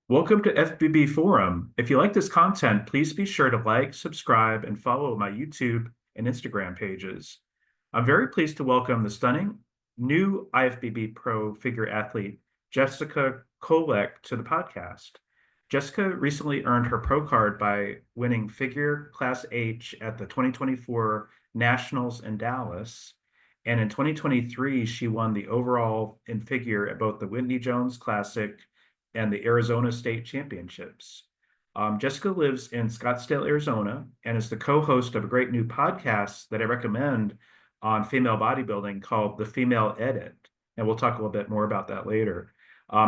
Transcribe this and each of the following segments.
Welcome to FBB Forum. If you like this content, please be sure to like, subscribe, and follow my YouTube and Instagram pages. I'm very pleased to welcome the stunning new IFBB Pro Figure athlete, Jessica Kwolek, to the podcast. Jessica recently earned her pro card by winning Figure Class H at the 2024 Nationals in Dallas. And in 2023, she won the overall in figure at both the Whitney Jones Classic and the Arizona State Championships. Jessica lives in Scottsdale, Arizona, and is the co-host of a great new podcast that I recommend on female bodybuilding called The Female Edit. And we'll talk a little bit more about that later.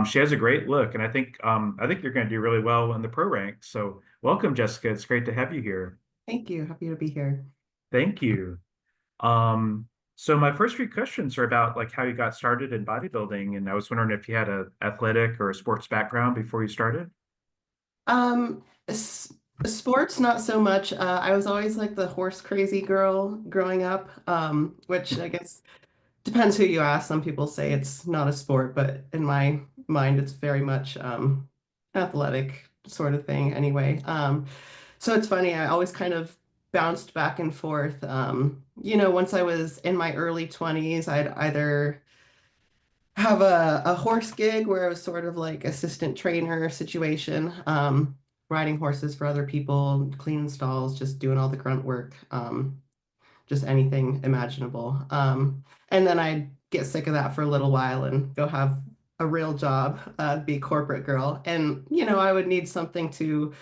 She has a great look, and I think you're going to do really well in the pro ranks. So welcome, Jessica. It's great to have you here. Thank you. Happy to be here. Thank you. Um, so my first few questions are about like how you got started in bodybuilding, and I was wondering if you had a athletic or a sports background before you started. Um, s Sports, not so much. I was always like the horse crazy girl growing up, which I guess depends who you ask. Some people say it's not a sport, but in my mind, it's very much athletic sort of thing anyway. So it's funny, I always kind of bounced back and forth. Once I was in my early 20s, I'd either have a horse gig where I was sort of like assistant trainer situation, riding horses for other people, cleaning stalls, just doing all the grunt work, just anything imaginable. And then I'd get sick of that for a little while and go have a real job, be a corporate girl. And, I would need something to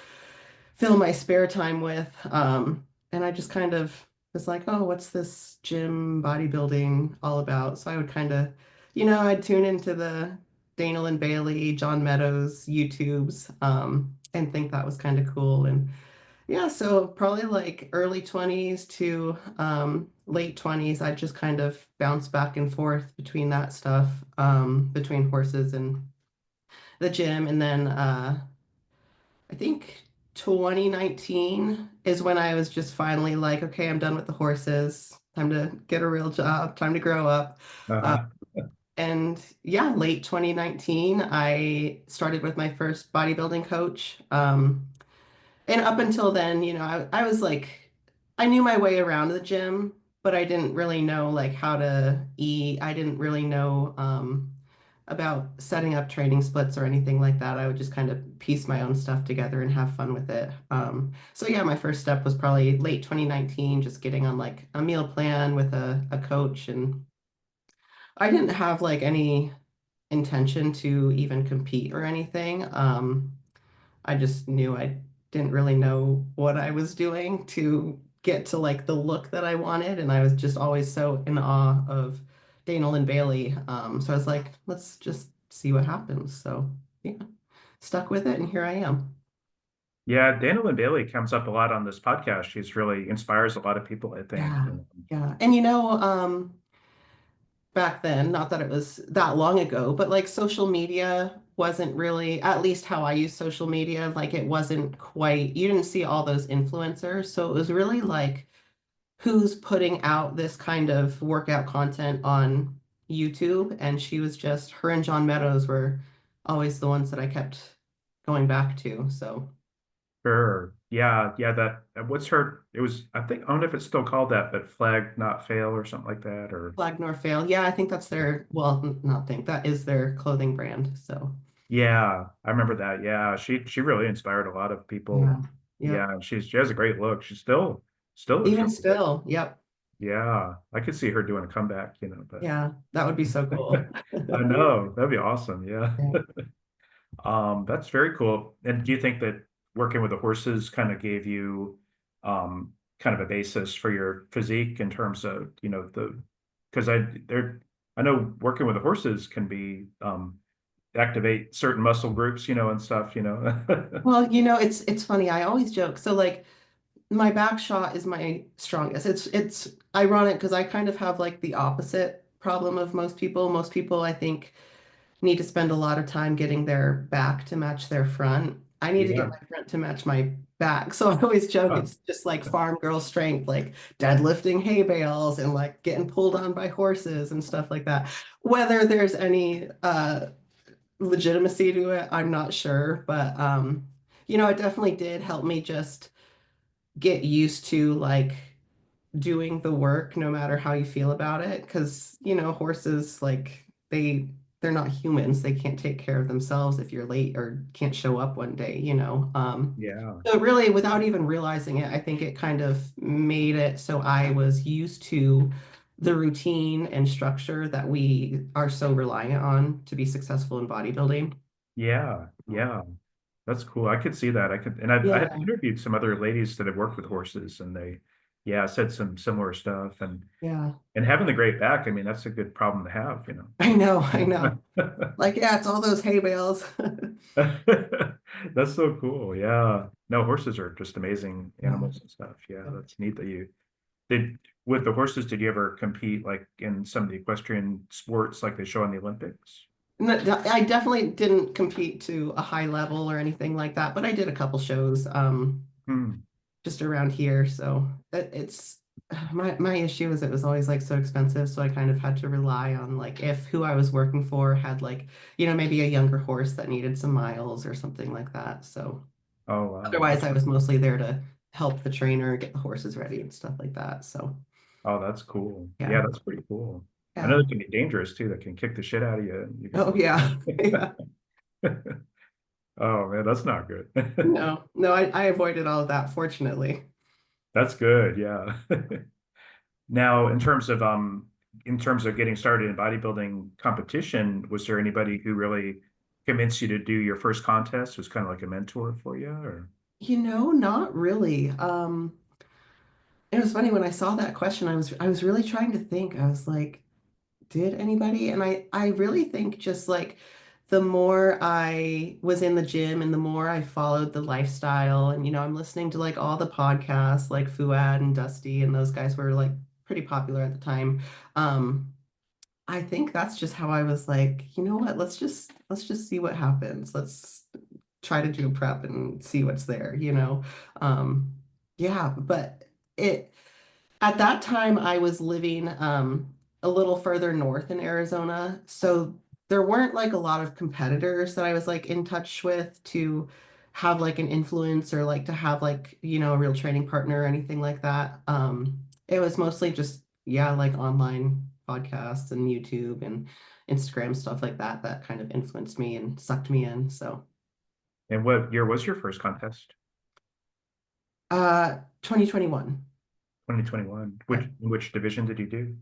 fill my spare time with. And I just kind of was like, oh, what's this gym bodybuilding all about? So I would kind of, I'd tune into the Daniel and Bailey, John Meadows YouTubes, and think that was kind of cool. And yeah, so probably like early 20s to late 20s, I just kind of bounce back and forth between that stuff, between horses and the gym. And then I think 2019 is when I was just finally like, okay, I'm done with the horses. Time to get a real job, time to grow up. Uh, Uh-huh. and yeah, late 2019, I started with my first bodybuilding coach. And up until then, I was like, I knew my way around the gym, but I didn't really know like how to eat. I didn't really know about setting up training splits or anything like that. I would just kind of piece my own stuff together and have fun with it. So yeah, my first step was probably late 2019, just getting on like a meal plan with a coach. And I didn't have like any intention to even compete or anything. I just knew I didn't really know what I was doing to get to like the look that I wanted. And I was just always so in awe of Daniel and Bailey. So I was like, let's just see what happens. So yeah, stuck with it and here I am. Yeah, Daniel and Bailey comes up a lot on this podcast. She's really inspires a lot of people, I think. Yeah. Yeah. And back then, not that it was that long ago, but like social media wasn't really, at least how I use social media, like it wasn't quite, you didn't see all those influencers. So it was really like who's putting out this kind of workout content on YouTube. And she was just, her and John Meadows were always the ones that I kept going back to. So Sure. Yeah, yeah, what's her it was I think I don't know if it's still called that, but Flag Not Fail or something like that or Flag Nor Fail. Yeah, I think that's their, well, not think, that is their clothing brand. So yeah, I remember that. Yeah, she really inspired a lot of people. yeah. Yeah, Yep. and she has a great look. She still looks Even really good. still, yep. Yeah, I could see her doing a comeback, but Yeah, that would be so cool. I know that'd be awesome. Yeah. Yeah. That's very cool. And do you think that working with the horses kind of gave you kind of a basis for your physique in terms of, because I know working with the horses can be activate certain muscle groups, and stuff, Well, it's funny. I always joke. So like my back shot is my strongest. It's ironic because I kind of have like the opposite problem of most people. Most people, I think, need to spend a lot of time getting their back to match their front. I need to get Yeah. my front to match my back. So I always joke Huh. it's just like farm girl strength, like deadlifting hay bales and like getting pulled on by horses and stuff like that. Whether there's any legitimacy to it, I'm not sure, but it definitely did help me just get used to like doing the work no matter how you feel about it because horses like they're not humans. They can't take care of themselves if you're late or can't show up one day. Yeah. So really without even realizing it, I think it kind of made it so I was used to the routine and structure that we are so reliant on to be successful in bodybuilding. Yeah. Yeah. That's cool. I could see that. I have Yeah, interviewed some other ladies that have worked with horses and yeah, said some similar stuff yeah. and having the great back. I mean, that's a good problem to have, I know, I know. know. Like, yeah, it's all those hay bales. That's so cool. Yeah. No, horses are just amazing Yeah. animals and stuff. Yeah, that's neat that you did with the horses. Did you ever compete like in some of the equestrian sports like they show in the Olympics? I definitely didn't compete to a high level or anything like that, but I did a couple shows Hmm. just around here. So it's my issue is it was always like so expensive, so I kind of had to rely on like if who I was working for had like, maybe a younger horse that needed some miles or something like that. So Oh, wow. otherwise I was mostly there to help the trainer get the horses ready and stuff like that. So Oh, that's cool. yeah. Yeah, that's pretty cool. I know Yeah. that can be dangerous too. That can kick the shit out of you. You Oh yeah. Yeah. can. Oh man, that's not good. No, no, I avoided all of that, fortunately. That's good. Yeah. Now, in terms of getting started in bodybuilding competition, was there anybody who really convinced you to do your first contest? Was kind of like a mentor for you, or? Not really. It was funny when I saw that question, I was really trying to think. I was like, did anybody? And I really think just like the more I was in the gym and the more I followed the lifestyle and I'm listening to like all the podcasts like Fuad and Dusty and those guys were like pretty popular at the time. Um, I think that's just how I was like, you know what? Let's just see what happens. Let's try to do prep and see what's there. Um, yeah, but it at that time, I was living a little further north in Arizona, so there weren't like a lot of competitors that I was like in touch with to have like an influence or like to have like, a real training partner or anything like that. It was mostly just, yeah, like online podcasts and YouTube and Instagram stuff like that that kind of influenced me and sucked me in. So, And what year was your first contest? 2021, 2021. yeah, Which division did you do?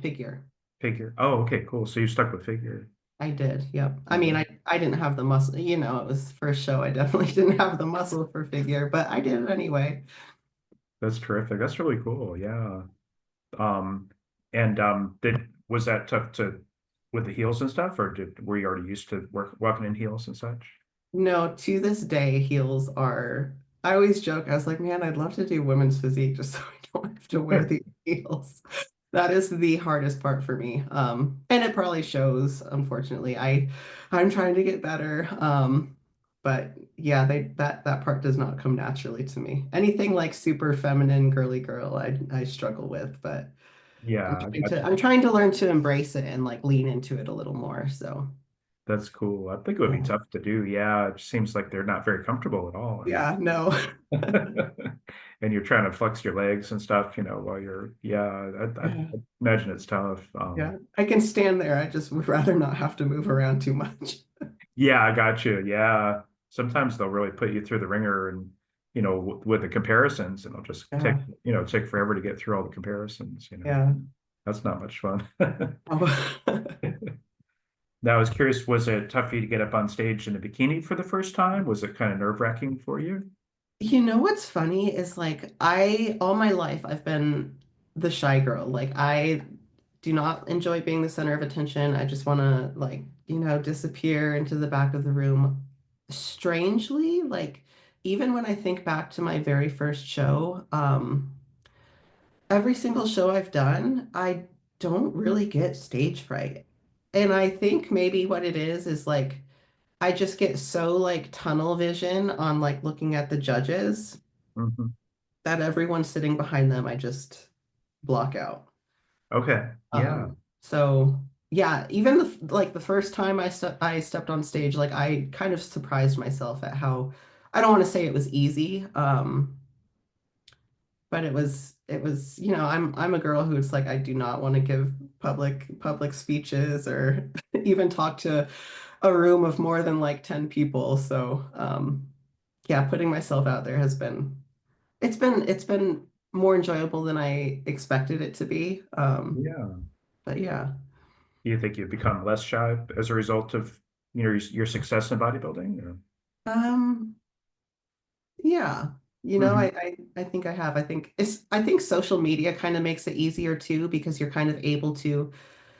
figure. Figure. Oh, okay, cool. So you stuck with figure. I did, yep. I mean, Yeah, I didn't have the muscle, it was first show. I definitely didn't have the muscle for figure, but I did it anyway. that's terrific. That's really cool. Yeah. Um, and did was that tough to with the heels and stuff, or were you already used to walking in heels and such? No, to this day, heels are, I always joke, I was like, man, I'd love to do women's physique just so I don't have to wear the heels. That is the hardest part for me. And it probably shows, unfortunately. I'm trying to get better. But yeah, that part does not come naturally to me. Anything like super feminine, girly girl, I struggle with, but I'm Yeah, I trying got to you. I'm trying to learn to embrace it and like lean into it a little more. So That's cool. I think it would be yeah. tough to do. Yeah, it seems like they're not very comfortable at all. I mean, Yeah, no. and you're trying to flex your legs and stuff, while yeah, I Yeah. imagine it's tough. Yeah. I can stand there. I just would rather not have to move around too much. Yeah, I got you. Yeah. Sometimes they'll really put you through the ringer and, with the comparisons and it'll just Yeah. take forever to get through all the comparisons. Yeah. That's not much fun. Oh. Now, I was curious, was it tough for you to get up on stage in a bikini for the first time? Was it kind of nerve-wracking for you? What's funny is like all my life I've been the shy girl. Like I do not enjoy being the center of attention. I just want to like, disappear into the back of the room. Strangely, like even when I think back to my very first show, every single show I've done, I don't really get stage fright. And I think maybe what it is like I just get so like tunnel vision on like looking at the judges Hmm. that everyone sitting behind them I just block out. Okay. Yeah. So. yeah, even like the first time I stepped on stage, like I kind of surprised myself at how I don't want to say it was easy, but it was, I'm a girl who it's like I do not want to give public speeches or even talk to a room of more than like 10 people. So yeah, putting myself out there has been it's been more enjoyable than I expected it to be. Yeah. But yeah. Do you think you've become less shy as a result of, your success in bodybuilding? Or? Um Yeah, I, Mhm. I think I have. I think social media kind of makes it easier too because you're kind of able to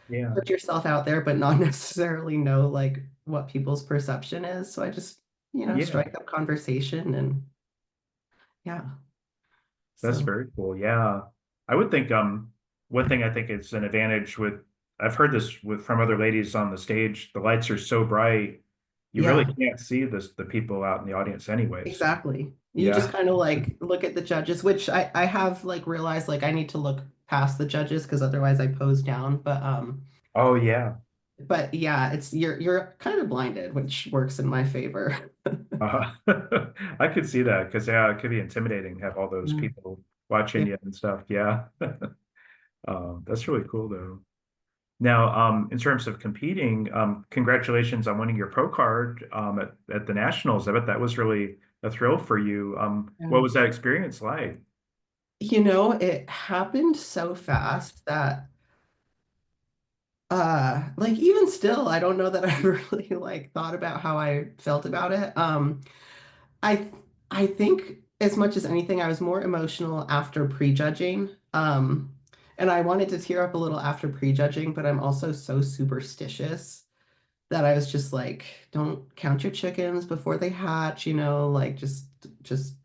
Yeah. put yourself out there, but not necessarily know like what people's perception is. So I just, Yeah. strike up conversation and yeah. That's So very cool. Yeah. I would think one thing I think is an advantage with I've heard this from other ladies on the stage, the lights are so bright, you really yeah, can't see the people out in the audience anyways. exactly. You just Yeah. kind of like look at the judges, which I have like realized like I need to look past the judges because otherwise I pose down. Oh yeah. But yeah, it's you're kind of blinded, which works in my favor. Uh, I could see that because yeah, it could be intimidating to have all those Yeah. people watching Yeah. you and stuff. Yeah. That's really cool though. Now, in terms of competing, congratulations on winning your pro card at the Nationals. I bet that was really a thrill for you. What Yeah. was that experience like? It happened so fast that like even still, I don't know that I've really like thought about how I felt about it. I I think as much as anything, I was more emotional after prejudging. And I wanted to tear up a little after prejudging, but I'm also so superstitious that I was just like, don't count your chickens before they hatch, like just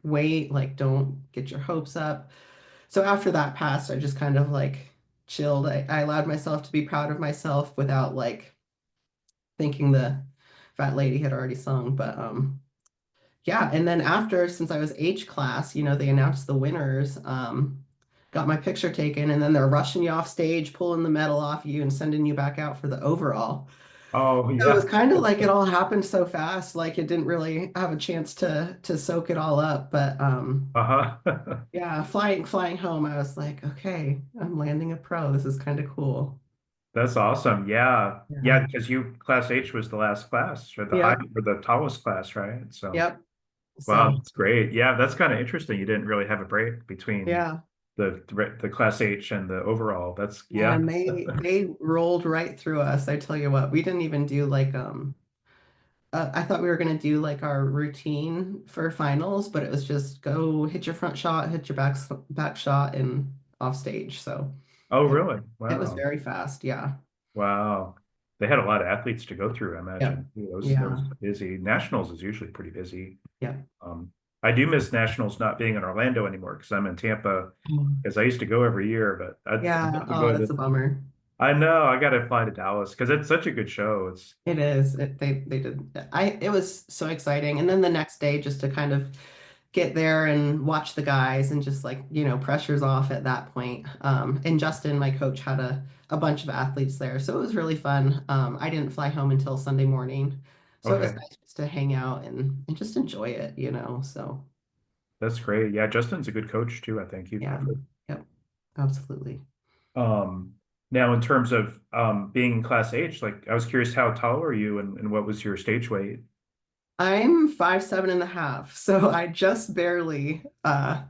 wait, like don't get your hopes up. So after that passed, I just kind of like chilled. I allowed myself to be proud of myself without like thinking the fat lady had already sung. But yeah, and then after, since I was H class, they announced the winners, got my picture taken, and then they're rushing you off stage, pulling the medal off you and sending you back out for the overall. Oh So it was yeah. kind of like it all happened so fast, like it didn't really have a chance to soak it all up. But Uh-huh. yeah, flying home, I was like, okay, I'm landing a pro. This is kind of cool. That's awesome. Yeah. Yeah. Yeah, because you class H was the last class or the height Yep. or the tallest class, right? So Yep. wow, So that's great. Yeah, that's kind of interesting. You didn't really have a break between yeah. the class H and the overall. That's yeah. And they rolled right through us. I tell you what, we didn't even do like I thought we were gonna do like our routine for finals, but it was just go hit your front shot, hit your back shot, and off stage. So Oh, it really? it was Wow. very fast. Yeah. Wow. They had a lot of athletes to go through, I Yep. imagine. It was Yeah. busy. Nationals is usually pretty busy. Yep. Um, I do miss Nationals not being in Orlando anymore because I'm in Tampa because I used to go every year, but I'd Yeah. love to Oh, go that's to a bummer. I know I got to fly to Dallas because it's such a good show. It's It is. They did. It was so exciting. And then the next day, just to kind of get there and watch the guys and just like, pressure's off at that point. And Justin, my coach, had a bunch of athletes there. So it was really fun. I didn't fly home until Sunday morning. So it was okay. nice just to hang out and just enjoy it. So That's great. Yeah, Justin's a good coach too, I think. yeah. I've heard. Yep. Absolutely. Um, Now in terms of being in class H, like I was curious how tall are you and what was your stage weight? I'm 5'7.5", so I just barely I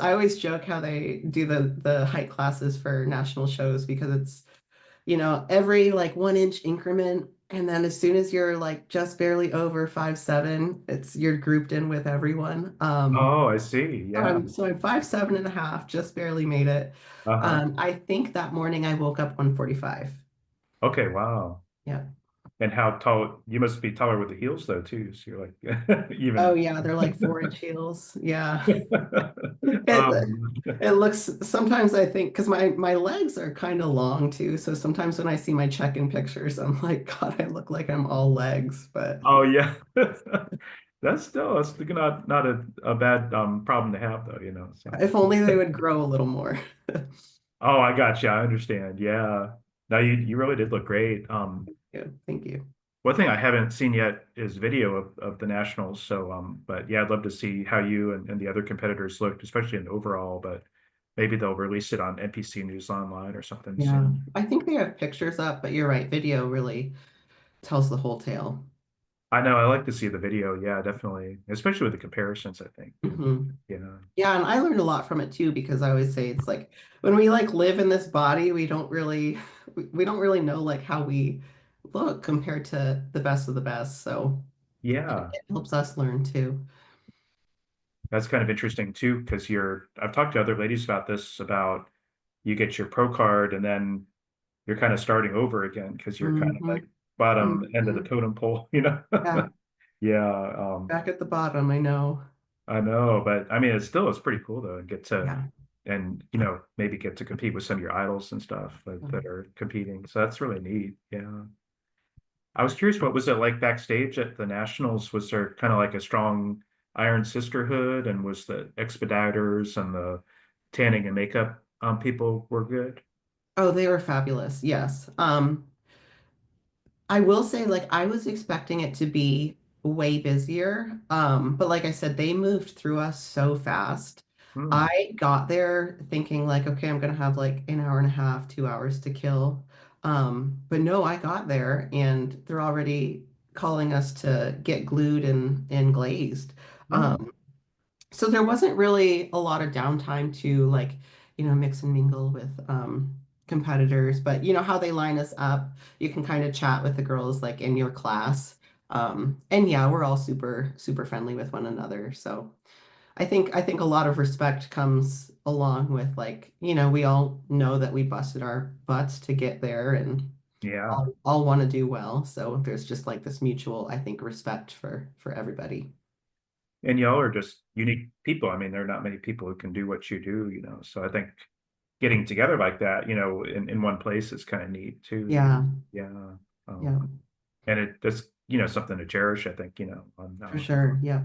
always joke how they do the height classes for national shows because it's, every like 1 inch increment, and then as soon as you're like just barely over 5'7", you're grouped in with everyone. Oh, I see. Yeah. So I'm 5'7.5", just barely made it. Uh-huh. I think that morning I woke up 145. Okay, wow. Yeah. And how tall, you must be taller with the heels though too. So you're like Oh even yeah, they're like 4 inch heels. Yeah. It um it looks sometimes I think because my legs are kind of long too, so sometimes when I see my check-in pictures, I'm like, God, I look like I'm all legs. But oh yeah. That's not a bad problem to have though, so if only they would grow a little more. oh I got you. I understand. Yeah. No, you really did look great. Yeah, thank you. One thing I haven't seen yet is video of the nationals. So, but yeah, I'd love to see how you and the other competitors looked, especially in overall. But maybe they'll release it on NPC News Online or something Yeah, soon. I think they have pictures up, but you're right, video really tells the whole tale. I know I like to see the video. Yeah, definitely, especially with the comparisons. I think. Hmm. Yeah. Yeah, and I learned a lot from it too because I always say it's like when we like live in this body, we don't really we don't really know like how we look compared to the best of the best. So Yeah, it helps us learn too. that's kind of interesting too, because I've talked to other ladies about this, about you get your pro card and then you're kind of starting over again because you're kind of Hmm. like bottom end of the Hmm. totem pole, you know? Yeah, Yeah, back at the bottom, I know. I know, but I mean, it's pretty cool though, and get to, Yeah. and maybe get to compete with some of your idols and stuff that are competing. So that's really neat. Yeah. I was curious, what was it like backstage at the Nationals? Was there kind of like a strong Iron Sisterhood, and was the expediters and the tanning and makeup people were good? Oh, they were fabulous. Yes. I will say, like, I was expecting it to be way busier. But like I said, they moved through us so fast. Hmm. I got there thinking like, okay, I'm gonna have like an hour and a half, 2 hours to kill. But no, I got there and they're already calling us to get glued and glazed. Oh, Um, so there wasn't really a lot of downtime to like, mix and mingle with competitors, but you know how they line us up, you can kind of chat with the girls like in your class. And yeah, we're all super, super friendly with one another. So I think a lot of respect comes along with like, we all know that we busted our butts to get there and yeah. all want to do well. So there's just like this mutual, I think, respect for everybody. And y'all are just unique people. I mean, there are not many people who can do what you do, So I think getting together like that, in one place is kind of neat too. Yeah, Yeah. yeah. And that's, something to cherish, I think, on, For sure. Yeah.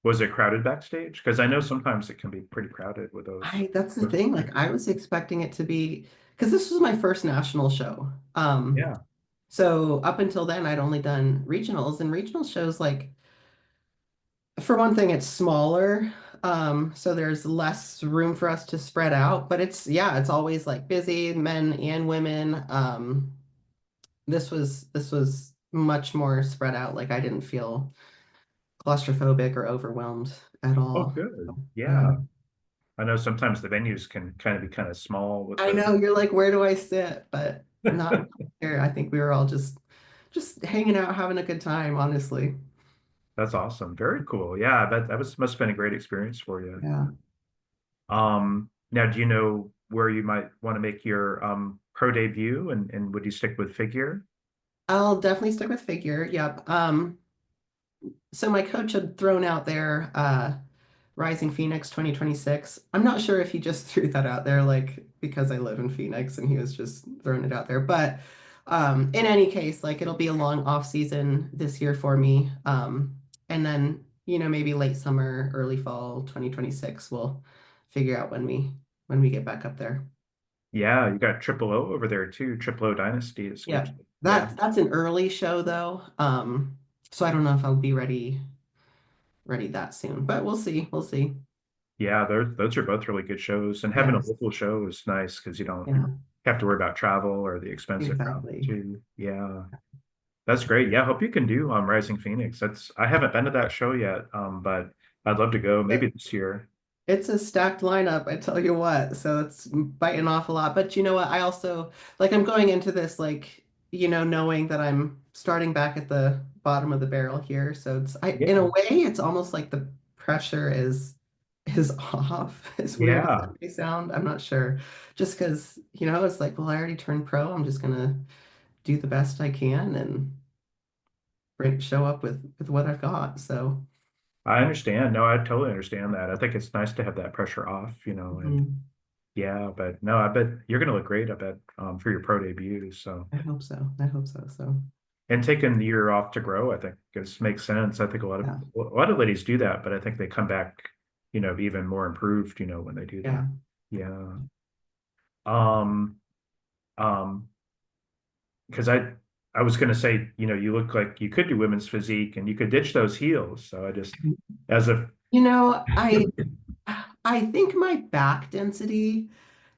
was it crowded backstage? Because I know sometimes it can be pretty crowded with those. That's the Those thing. Like I was expecting it to be because this was my first national show. Yeah. So up until then I'd only done regionals and regional shows like for one thing, it's smaller. So there's less room for us to spread out, but it's always like busy, men and women. This was much more spread out. Like I didn't feel claustrophobic or overwhelmed at Oh, all. good. Yeah. Yeah. I know sometimes the venues can kind of be kind of small with I the, know you're like, where do I sit? But not here. I think we were all just hanging out, having a good time, honestly. that's awesome. Very cool. Yeah, that must have been a great experience for you. Yeah. Now, do you know where you might want to make your pro debut, and would you stick with figure? I'll definitely stick with figure. Yep. So my coach had thrown out there Rising Phoenix 2026. I'm not sure if he just threw that out there like because I live in Phoenix and he was just throwing it out there. But in any case, like it'll be a long off season this year for me. And then, maybe late summer, early fall 2026, we'll figure out when we get back up there. Yeah, you got Triple O over there too. Triple O Dynasty is Yeah. scheduled. Yeah. That's an early show though. So I don't know if I'll be ready that soon, but we'll see. We'll see. Yeah, those are both really good shows. And having a Yes. local show is nice because you don't Yeah, have to worry about travel or the expense of travel exactly. too. Yeah. That's great. Yeah, I hope you can do Rising Phoenix. I haven't been to that show yet, but I'd love to go maybe this year. It's a stacked lineup, I tell you what. So it's biting off a lot. But you know what? I also like I'm going into this like, knowing that I'm starting back at the bottom of the barrel here. So in a Yeah. way, it's almost like the pressure is off. As weird as that Yeah. may sound. I'm not sure. Just because, it's like, well, I already turned pro. I'm just gonna do the best I can and show up with what I've got. So I understand. No, I totally understand that. I think it's nice to have that pressure off, and mhm. yeah, but no, I bet you're gonna look great, I bet, for your pro debut. So, I hope so. I hope so. So and taking the year off to grow, I think this makes sense. I think yeah. a lot of ladies do that, but I think they come back, even more improved, when they do that. Yeah. Yeah. Um, um, because I was going to say, you look like you could do women's physique and you could ditch those heels. So I just, as a, You know, I think my back density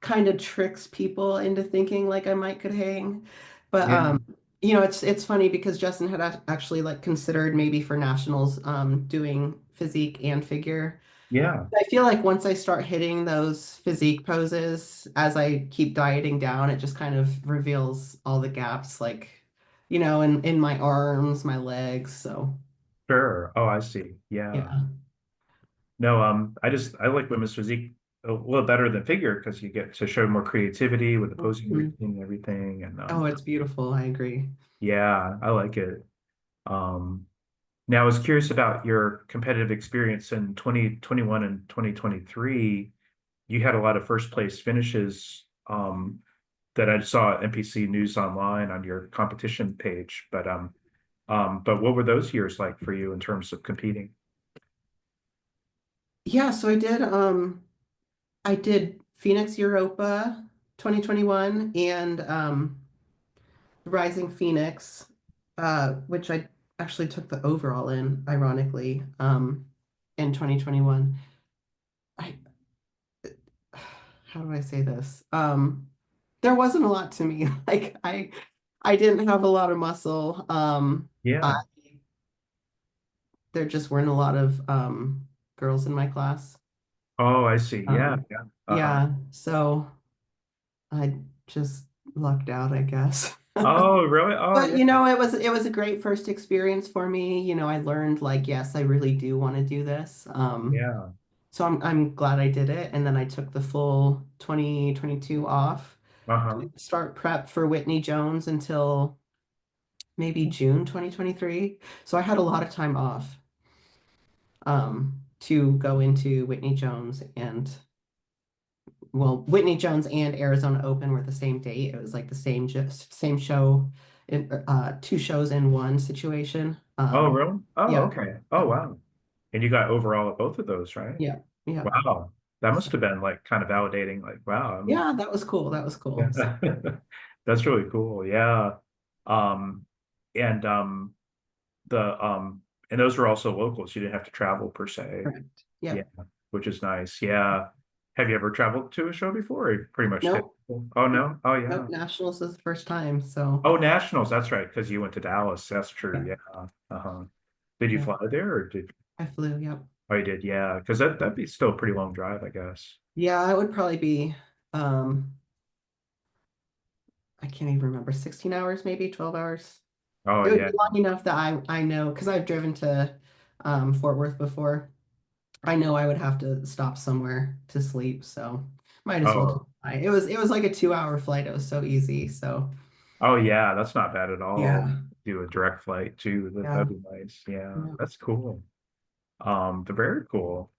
kind of tricks people into thinking like I might could hang. But yeah, it's funny because Justin had actually like considered maybe for nationals doing physique and figure. yeah, I feel like once I start hitting those physique poses as I keep dieting down, it just kind of reveals all the gaps like, in my arms, my legs. So, sure. Oh, I see. Yeah. yeah. No, I like women's physique a little better than figure because you get to show more creativity with the posing Mhm. routine and everything. And Oh, it's beautiful. I agree. yeah, I like it. Um, Now I was curious about your competitive experience in 2021 and 2023. You had a lot of first place finishes that I saw at NPC News Online on your competition page. But what were those years like for you in terms of competing? Yeah, so I did Phoenix Europa 2021 and Rising Phoenix, which I actually took the overall in, ironically, in 2021. I How do I say this? There wasn't a lot to me. Like I didn't have a lot of muscle. I Yeah. There just weren't a lot of girls in my class. Oh, I see. Yeah. Um, Yeah. Uh-huh. yeah, so I just lucked out, I guess. Oh, really? Oh, But yeah. it was a great first experience for me. I learned like, yes, I really do want to do this. Yeah. So I'm glad I did it. And then I took the full 2022 off. Uh-huh. Didn't start prep for Whitney Jones until maybe June 2023. So I had a lot of time off to go into Whitney Jones and Whitney Jones and Arizona Open were the same date. It was like the same show, two shows in one situation. Oh, really? Oh, Yeah, okay. Oh, wow. And you got overall at both of those, right? yeah, yeah. Wow. That must So, have been like kind of validating, like, wow, yeah, that was cool. That was cool. So, yeah. That's really cool. Yeah. Um, and the and those were also locals. You didn't have to travel per se. correct. Yeah, Yep. which is nice. Yeah. Have you ever traveled to a show before? Or you pretty much stayed? Nope. Oh no? Oh Nope. yeah. Nationals is the first time. So, Oh, Nationals, that's right, because you went to Dallas. That's true. yeah, Yeah. Uh-huh. Did you yeah. fly there or did I flew. Yep. oh you did, yeah. Because that'd be still a pretty long drive, I guess. Yeah, it would probably be, um, I can't even remember, 16 hours, maybe 12 hours. Oh It would yeah. be long enough that I know because I've driven to Fort Worth before. I know I would have to stop somewhere to sleep, so might as well just Oh, fly. It was like a 2-hour flight. It was so easy. So oh yeah, that's not bad at all. yeah, Do a direct flight too. yeah, That'd be nice. Yeah, yeah. that's cool. They're very cool.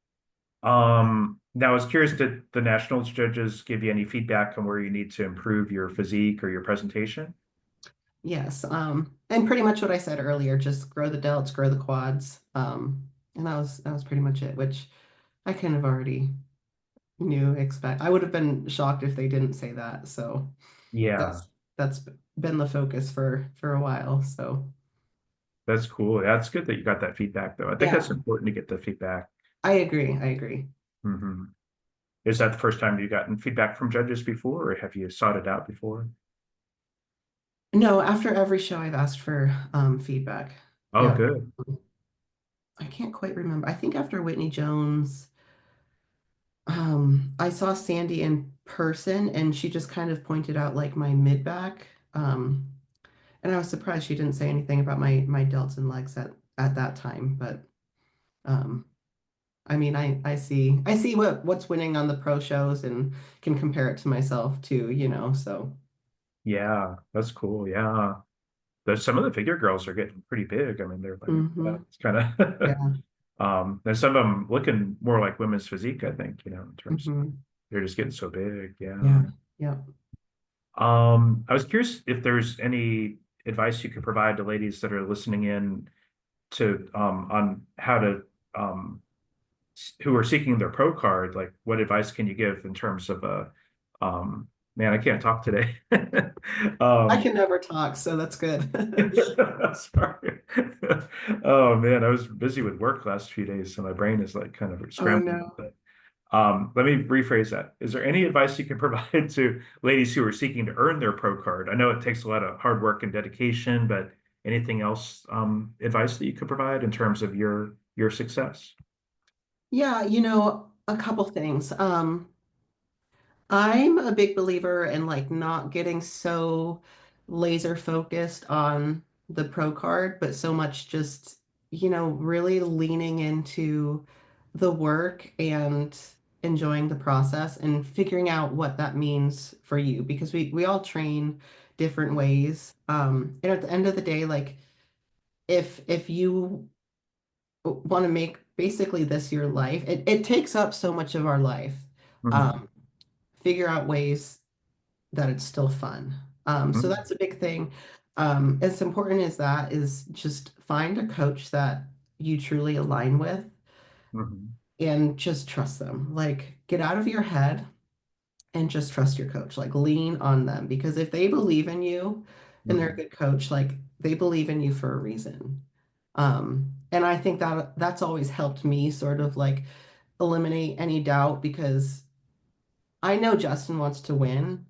Now I was curious, did the nationals judges give you any feedback on where you need to improve your physique or your presentation? Yes. And pretty much what I said earlier, just grow the delts, grow the quads. And that was pretty much it, which I kind of already expect. I would have been shocked if they didn't say that. So Yeah, that's been the focus for a while. So that's cool. That's good that you got that feedback though. I think yeah, that's important to get the feedback. I agree. I agree. Hmm. Is that the first time you've gotten feedback from judges before, or have you sought it out before? No, after every show, I've asked for feedback. Oh, Yeah. good. I can't quite remember. I think after Whitney Jones, I saw Sandy in person and she just kind of pointed out like my mid back. And I was surprised she didn't say anything about my delts and legs at that time. But um, I mean, I see what's winning on the pro shows and can compare it to myself too, so Yeah, that's cool. Yeah. There's some of the figure girls are getting pretty big. I mean, they're like, hmm it's kind of yeah. there's some of them looking more like women's physique, I think, in terms hmm they're just getting so big. Yeah. Yeah. Yeah. I was curious if there's any advice you could provide to ladies that are listening in to on how to who are seeking their pro card, like what advice can you give in terms of um Man, I can't talk today. I Um, can never talk, so that's good. sorry. Oh man, I was busy with work last few days, so my brain is like kind of Oh scrambling. no. But let me rephrase that. Is there any advice you can provide to ladies who are seeking to earn their pro card? I know it takes a lot of hard work and dedication, but anything else, advice that you could provide in terms of your success? Yeah, a couple things. I'm a big believer in like not getting so laser focused on the pro card, but so much just, really leaning into the work and enjoying the process and figuring out what that means for you because we all train different ways. And at the end of the day, like if you want to make basically this your life, it takes up so much of our life. Mhm. Um, Figure out ways that it's still fun. So Mhm. that's a big thing. As important as that is just find a coach that you truly align with Mhm. and just trust them. Like get out of your head and just trust your coach. Like lean on them because if they believe in you and they're a Mhm. good coach, like they believe in you for a reason. And I think that that's always helped me sort of like eliminate any doubt because I know Justin wants to win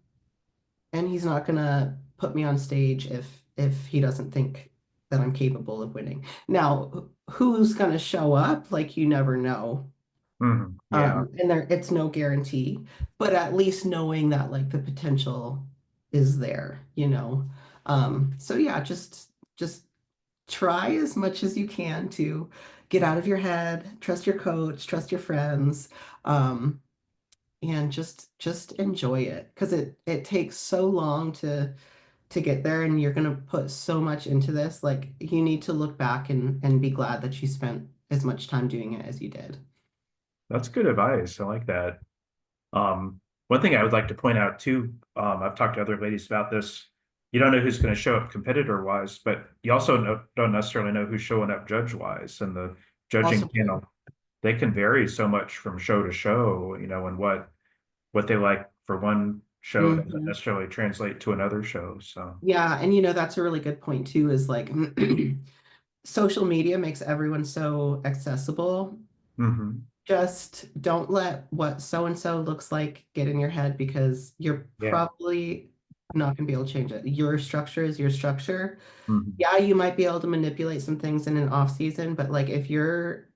and he's not gonna put me on stage if he doesn't think that I'm capable of winning. Now, who's gonna show up? Like you never know. Mhm. Yeah, And it's no guarantee, but at least knowing that like the potential is there. So yeah, just try as much as you can to get out of your head, trust your coach, trust your friends. And just enjoy it because it takes so long to get there and you're going to put so much into this like you need to look back and be glad that you spent as much time doing it as you did. that's good advice. I like that. One thing I would like to point out too, I've talked to other ladies about this. You don't know who's going to show up competitor wise, but you also don't necessarily know who's showing up judge wise. And the Also judging true. panel, they can vary so much from show to show, and what they like for one show doesn't Hmm. necessarily translate to another show. So, Yeah, and that's a really good point too is like social media makes everyone so accessible. hmm. Just don't let what so and so looks like get in your head because you're Yeah. probably not going to be able to change it. Your structure is your structure. Hmm. Yeah, you might be able to manipulate some things in an off season, but like if you're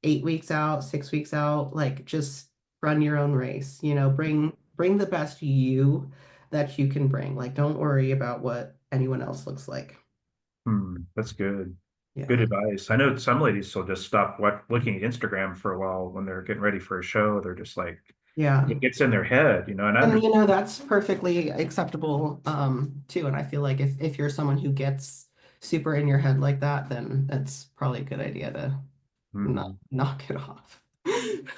8 weeks out, 6 weeks out, like just run your own race, bring the best you that you can bring. Like don't worry about what anyone else looks like. Hmm. That's good. Good Yeah. advice. I know some ladies will just stop looking at Instagram for a while when they're getting ready for a show. They're just like, Yeah. it gets in their head, and I And understand. that's perfectly acceptable too. And I feel like if you're someone who gets super in your head like that, then that's probably a good idea to not Mhm. knock it off.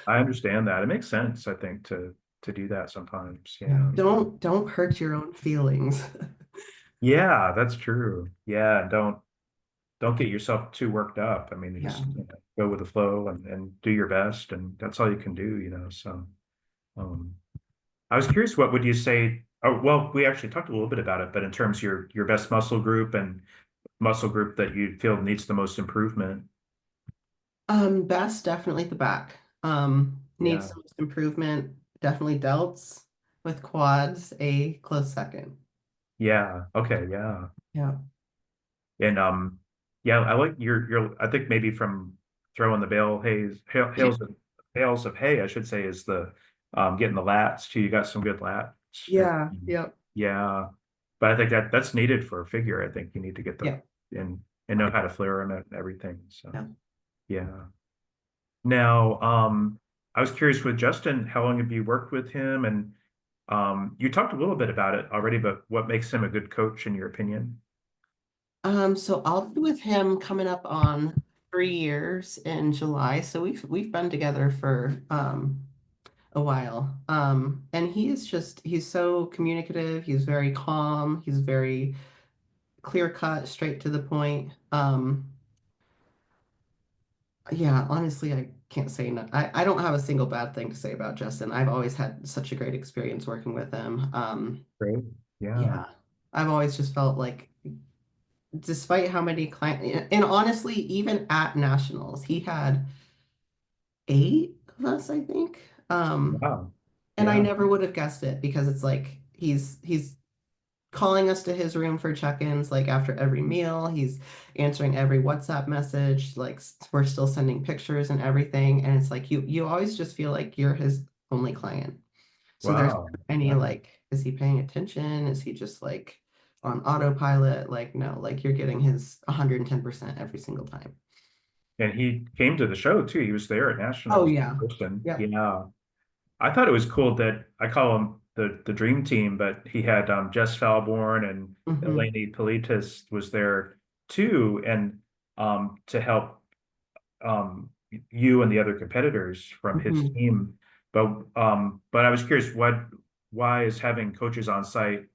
I understand that. It makes sense, I think, to do that sometimes. Yeah. Yeah. Don't hurt your own feelings. Yeah, that's true. Yeah, don't get yourself too worked up. I mean, you Yeah. just go with the flow and do your best, and that's all you can do. So, um, I was curious, what would you say? Oh, well, we actually talked a little bit about it, but in terms of your best muscle group and muscle group that you feel needs the most improvement. Best definitely the back. Needs Yeah. some improvement. Definitely delts with quads a close second. Yeah. Okay. Yeah. Yeah. And yeah, I like your I think maybe from throwing the bales of hay, I should say, is the getting the lats too. You got some good lats. And, Yeah. Yep. yeah. But I think that's needed for a figure. I think you need to get the Yeah. and know how to flare them and everything. So Yeah. yeah. Now, I was curious with Justin, how long have you worked with him? And you talked a little bit about it already, but what makes him a good coach in your opinion? So I'll be with him coming up on 3 years in July. So we've been together for a while. And he's so communicative, he's very calm, he's very clear cut, straight to the point. Yeah, honestly, I can't say no. I don't have a single bad thing to say about Justin. I've always had such a great experience working with him. Great. Yeah. Yeah, I've always just felt like, despite how many clients, and honestly, even at nationals, he had 8 of us, I think. Wow. And I Yeah. never would have guessed it because it's like he's calling us to his room for check-ins like after every meal. He's answering every WhatsApp message. Like we're still sending pictures and everything. And it's like you always just feel like you're his only client. So there's Wow. any Wow. like, is he paying attention? Is he just like on autopilot? Like, no, like you're getting his 110% every single time. And he came to the show too. He was there at Oh Nationals yeah. in person. Yep. Yeah. I thought it was cool that I call him the dream team, but he had Jess Falborn and Hmm. Eleni Politis was there too, and to help you and the other competitors from his Hmm. team. But I was curious, why is having coaches on site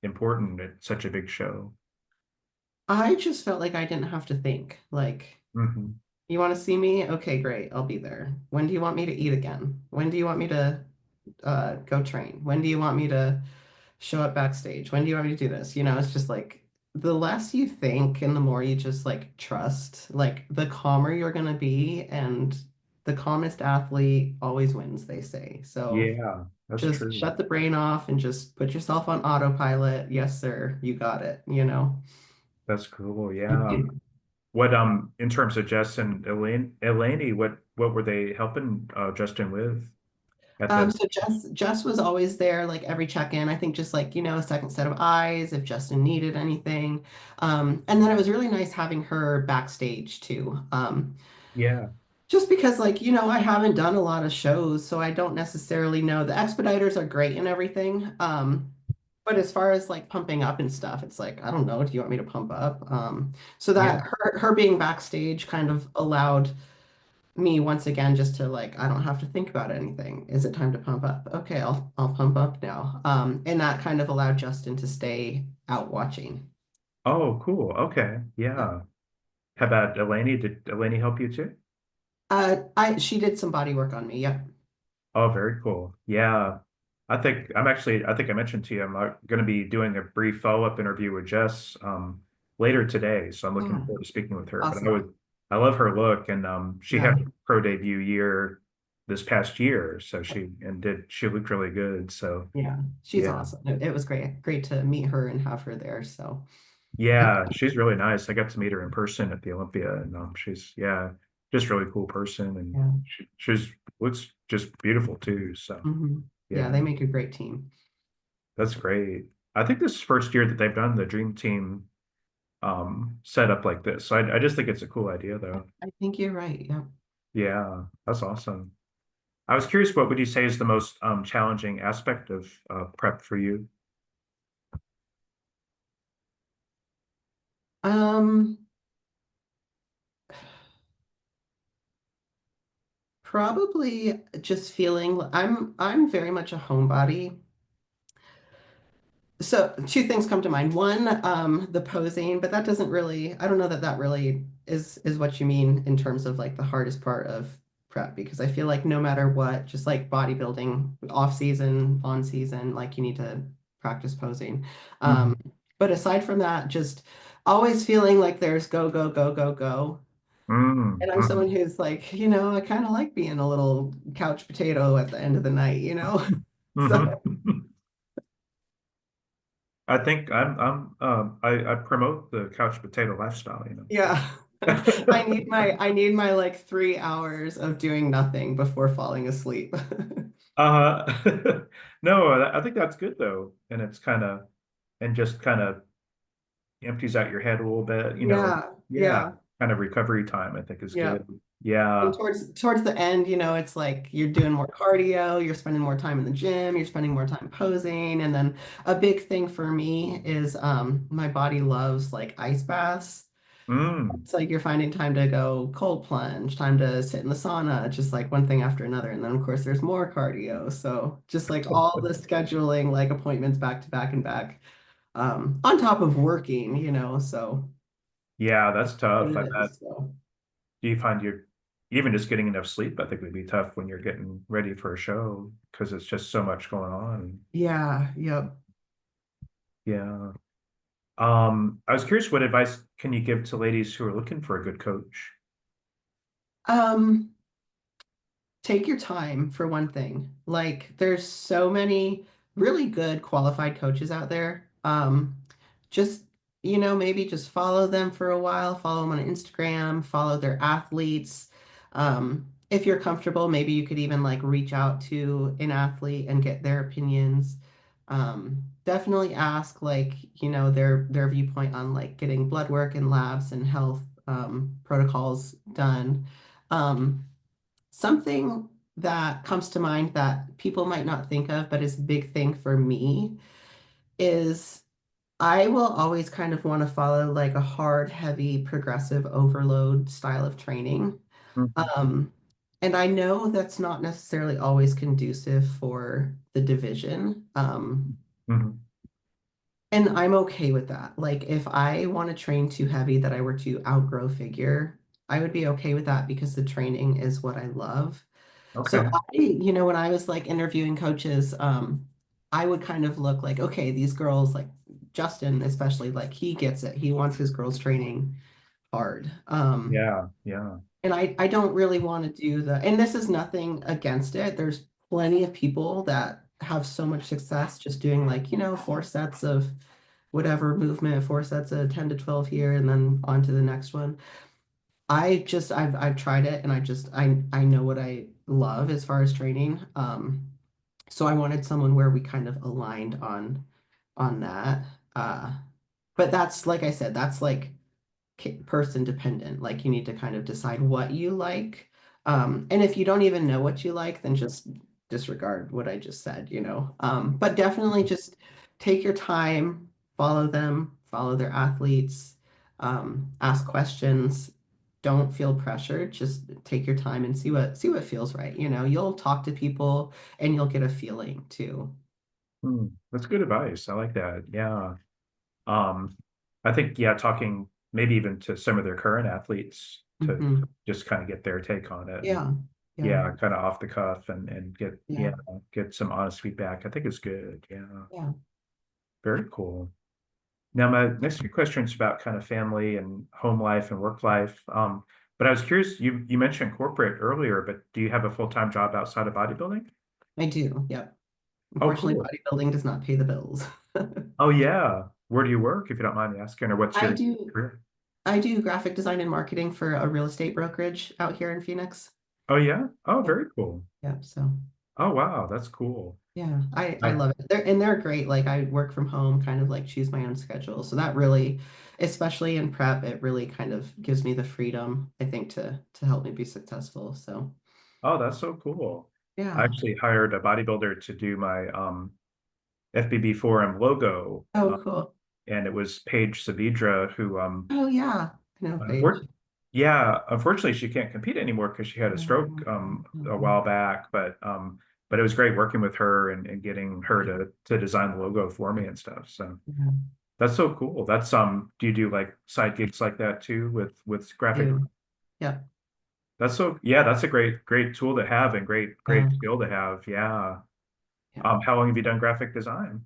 important at such a big show? I just felt like I didn't have to think. Like, Hmm. you want to see me? Okay, great. I'll be there. When do you want me to eat again? When do you want me to go train? When do you want me to show up backstage? When do you want me to do this? It's just like the less you think and the more you just like trust, like the calmer you're gonna be, and the calmest athlete always wins, they say. So Yeah, that's just true. shut the brain off and just put yourself on autopilot. Yes, sir, you got it. That's cool. Yeah. What in terms of Jess and Eleni, what were they helping Justin with at the So Jess was always there, like every check-in. I think just like, a second set of eyes if Justin needed anything. And then it was really nice having her backstage too. yeah. Just because like, I haven't done a lot of shows, so I don't necessarily know. The expediters are great and everything. But as far as like pumping up and stuff, it's like, I don't know, do you want me to pump up? So that Yeah. her being backstage kind of allowed me once again just to like, I don't have to think about anything. Is it time to pump up? Okay, I'll pump up now. And that kind of allowed Justin to stay out watching. Oh, cool. Okay. Yeah. Yeah. How about Eleni? Did Eleni help you too? She did some body work on me. Yep. Oh, very cool. Yeah. I think I mentioned to you, I'm going to be doing a brief follow-up interview with Jess later today. So I'm looking Oh, forward to speaking with her. But awesome. I love her look, and she had Yeah. a pro debut year this past year. So she looked really good. So Yeah. She's yeah. awesome. It was great. Great to meet her and have her there. So yep. Yeah, she's really nice. I got to meet her in person at the Olympia, and she's yeah, just really cool person, and Yeah. she's looks just beautiful too. So Hmm. Yeah, yeah, they make a great team. that's great. I think this is the first year that they've done the Dream Team set up like this. So I just think it's a cool idea, though. I think you're right. Yeah. Yeah, that's awesome. I was curious, what would you say is the most challenging aspect of prep for you? Um, Probably just feeling I'm very much a homebody. So two things come to mind. One, the posing, but that doesn't really, I don't know that that really is what you mean in terms of like the hardest part of prep, because I feel like no matter what, just like bodybuilding, off season, on season, like you need to practice posing. Um, Mhm. but aside from that, just always feeling like there's go, go, go, go, go. Mm, And I'm someone mhm. who's like, I kind of like being a little couch potato at the end of the night. So Mhm. I think I promote the couch potato lifestyle, yeah. I need my like 3 hours of doing nothing before falling asleep. No, I think that's good though. And it's and just kind of empties out your head a little bit. Yeah, Yeah, yeah, kind of recovery time, I think is yeah. good. And Yeah. towards the end, it's like you're doing more cardio, you're spending more time in the gym, you're spending more time posing. And then a big thing for me is my body loves like ice baths. Mm. It's like you're finding time to go cold plunge, time to sit in the sauna, just like one thing after another. And then of course there's more cardio. So just like all the scheduling, like appointments back to back and back, on top of working. So Yeah, that's what tough. I it bet. is. So Do you find even just getting enough sleep, I think would be tough when you're getting ready for a show because it's just so much going on. Yeah, yep. Yeah. I was curious, what advice can you give to ladies who are looking for a good coach? Um, Take your time for one thing. Like there's so many really good qualified coaches out there. Just, maybe just follow them for a while, follow them on Instagram, follow their athletes. If you're comfortable, maybe you could even like reach out to an athlete and get their opinions. Definitely ask like, their viewpoint on like getting blood work and labs and health protocols done. Um, Something that comes to mind that people might not think of, but is a big thing for me is I will always kind of want to follow like a hard, heavy, progressive overload style of training. Mhm. Um, and I know that's not necessarily always conducive for the division. Mhm. And I'm okay with that. Like if I want to train too heavy that I were to outgrow figure, I would be okay with that because the training is what I love. So Okay. when I was like interviewing coaches, I would kind of look like, okay, these girls, like Justin, especially, like he gets it. He wants his girls training hard. Yeah. Yeah. And I don't really want to do and this is nothing against it. There's plenty of people that have so much success just doing like, 4 sets of whatever movement, 4 sets of 10 to 12 here, and then on to the next one. I've tried it and I know what I love as far as training. So I wanted someone where we kind of aligned on that. Uh, but that's like I said, that's like person dependent. Like you need to kind of decide what you like. And if you don't even know what you like, then just disregard what I just said. But definitely just take your time, follow them, follow their athletes, ask questions. Don't feel pressured. Just take your time and see what feels right. You'll talk to people and you'll get a feeling too. That's good advice. I like that. Yeah. Um, I think, yeah, talking maybe even to some of their current athletes to Hmm. just kind of get their take on it and Yeah. Yeah. yeah, kind of off the cuff and get, Yeah. yeah, get some honest feedback. I think it's good. Yeah. Yeah. Very cool. Now, my next few questions about kind of family and home life and work life. But I was curious, you mentioned corporate earlier, but do you have a full-time job outside of bodybuilding? I do. Yep. Oh, Unfortunately, cool. bodybuilding does not pay the bills. Oh, yeah. Where do you work, if you don't mind me asking, or what's I your do career? I do graphic design and marketing for a real estate brokerage out here in Phoenix. Oh, yeah. Oh, Yep. very cool. Yep. So Oh, wow. That's cool. yeah, I I, love it. They're great. Like I work from home, kind of like choose my own schedule. So that really, especially in prep, it really kind of gives me the freedom, I think, to help me be successful. So oh, that's so cool. I yeah. actually hired a bodybuilder to do my FBB Forum logo, Oh, cool. and it was Paige Savidra who Oh yeah. I know, Paige. Unfor yeah, unfortunately, she can't compete anymore because she had a stroke a Mhm. while back. But it was great working with her and getting her to design the logo for me and stuff. So Yeah, that's so cool. That's do you do like side gigs like that too with graphic? dude. Yep. That's so yeah, that's a great tool to have and great Yeah. skill to have. Yeah. Yeah. How long have you done graphic design?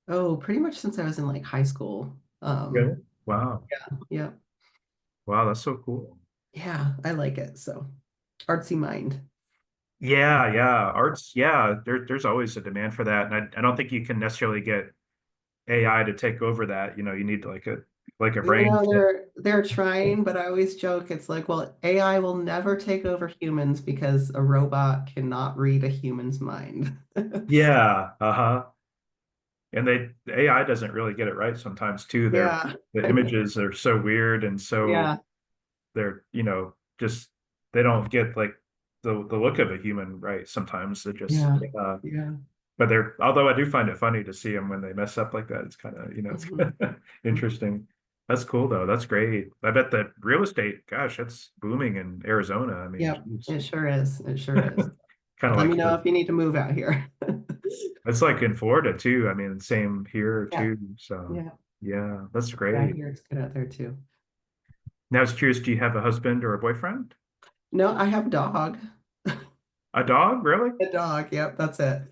Oh, pretty much since I was in like high school. Really? Wow. Yeah. Yeah. Wow, that's so cool. Yeah, I like it. So artsy mind. Yeah, yeah. Arts, yeah, there's always a demand for that. And I don't think you can necessarily get AI to take over that. You need like a brain. They're trying, but I always joke it's like, well, AI will never take over humans because a robot cannot read a human's mind. Yeah, uh-huh. And the AI doesn't really get it right sometimes too. Yeah. The images are so weird and so Yeah. they're, just they don't get like the look of a human right sometimes. They're just Yeah. Yeah. but although I do find it funny to see them when they mess up like that. It's kind of, it's Mhm. interesting. That's cool though. That's great. I bet that real estate, gosh, that's booming in Arizona. I mean, Yep. geez. It sure is. It sure is. Kind of Let like me know if you need to move out here. it's like in Florida too. I mean, same here Yeah. too. So Yeah. yeah, that's Yeah, I great. hear it's good out there too. Now I was curious, do you have a husband or a boyfriend? No, I have a dog. A dog, really? A dog. Yep, that's it.